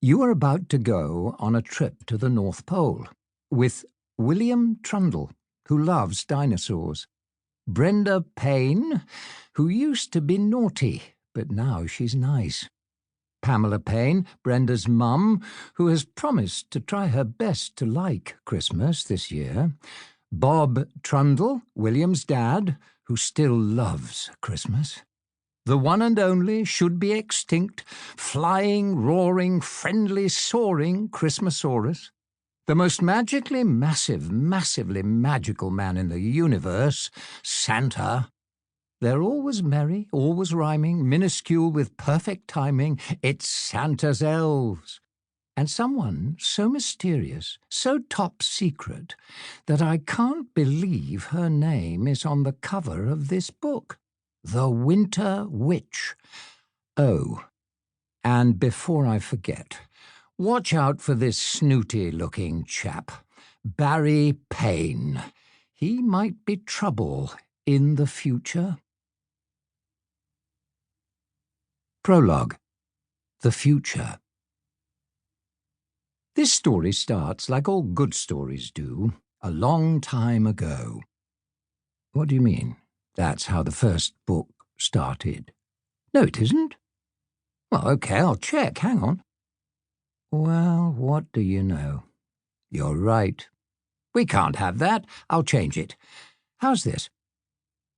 You are about to go on a trip to the North Pole with William Trundle, who loves dinosaurs, Brenda Payne, who used to be naughty, but now she's nice, Pamela Payne, Brenda's mum, who has promised to try her best to like Christmas this year, Bob Trundle, William's dad, who still loves Christmas, the one and only, should-be-extinct, flying, roaring, friendly, soaring Christmasaurus, the most magically massive, massively magical man in the universe, Santa. They're always merry, always rhyming, minuscule with perfect timing. It's Santa's elves. And someone so mysterious, so top secret, that I can't believe her name is on the cover of this book. The Winter Witch. Oh, and before I forget, watch out for this snooty-looking chap, Barry Payne. He might be trouble in the future. Prologue. The Future. This story starts, like all good stories do, a long time ago. What do you mean? That's how the first book started. No, it isn't. Well, okay, I'll check. Hang on. Well, what do you know? You're right. We can't have that. I'll change it. How's this?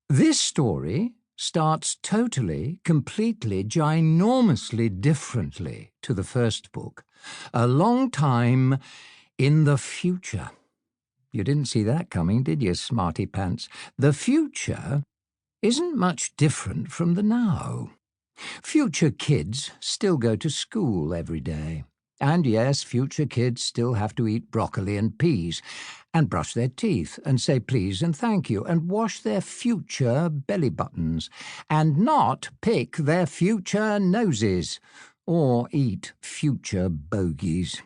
This story starts totally, completely, ginormously differently to the first book. A long time in the future. You didn't see that coming, did you, smarty pants? The future isn't much different from the now. Future kids still go to school every day. And yes, future kids still have to eat broccoli and peas, and brush their teeth, and say please and thank you, and wash their future belly buttons, and not pick their future noses, or eat future bogies.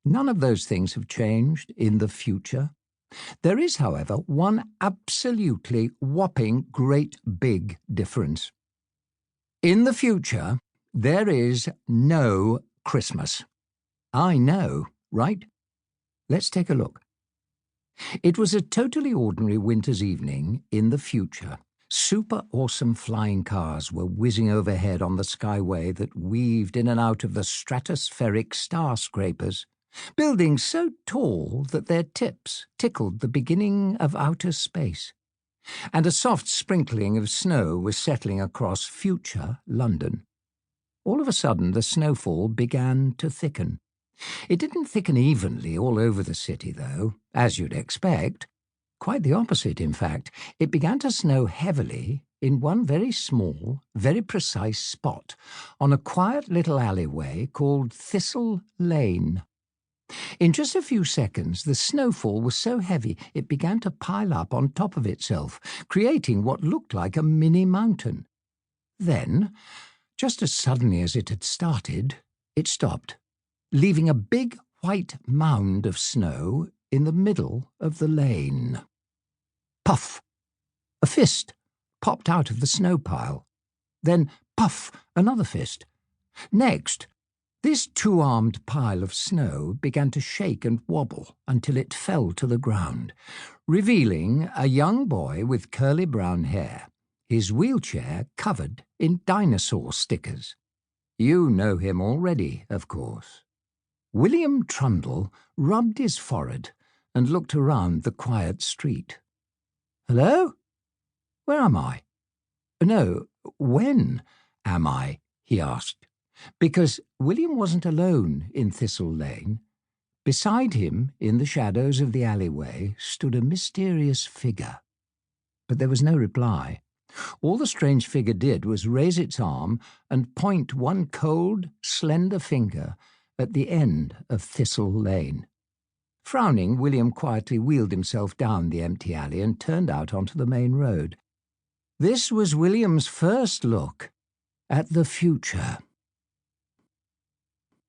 None of those things have changed in the future. There is, however, one absolutely whopping great big difference. In the future, there is no Christmas. I know, right? Let's take a look. It was a totally ordinary winter's evening in the future. Super awesome flying cars were whizzing overhead on the skyway that weaved in and out of the stratospheric star scrapers. Buildings so tall that their tips tickled the beginning of outer space. And a soft sprinkling of snow was settling across future London. All of a sudden, the snowfall began to thicken. It didn't thicken evenly all over the city, though, as you'd expect. Quite the opposite, in fact. It began to snow heavily in one very small, very precise spot on a quiet little alleyway called Thistle Lane. In just a few seconds, the snowfall was so heavy it began to pile up on top of itself, creating what looked like a mini mountain. Then, just as suddenly as it had started, it stopped, leaving a big white mound of snow in the middle of the lane. Puff! A fist popped out of the snow pile. Then, puff, another fist. Next, this two-armed pile of snow began to shake and wobble until it fell to the ground, revealing a young boy with curly brown hair, his wheelchair covered in dinosaur stickers. You know him already, of course. William Trundle rubbed his forehead and looked around the quiet street. Hello? Where am I? No, when am I? He asked. Because William wasn't alone in Thistle Lane. Beside him, in the shadows of the alleyway, stood a mysterious figure. But there was no reply. All the strange figure did was raise its arm and point one cold, slender finger at the end of Thistle Lane. Frowning, William quietly wheeled himself down the empty alley and turned out onto the main road. This was William's first look at the future.